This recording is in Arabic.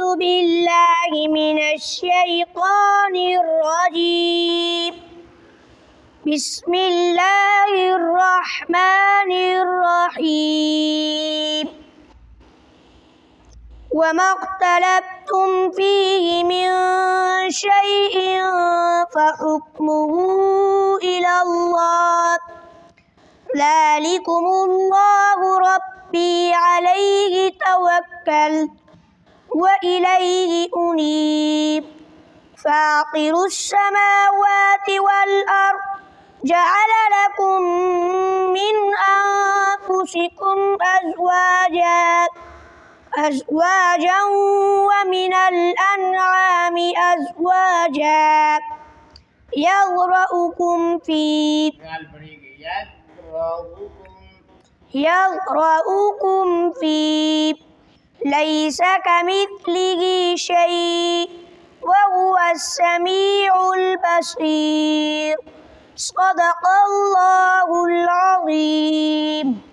أعوذ بالله من الشيطان الرجيم. بسم الله الرحمن الرحيم. وما اختلفتم فيه من شيء فحكمه إلى الله، ذلكم الله ربي عليه توكلت وإليه أنيب. فاطر السماوات والأرض جعل لكم من أنفسكم أزواجا ومن الأنعام أزواجا يذرأكم فيه ليس كمثله شيء وهو السميع البصير. صدق الله العظيم.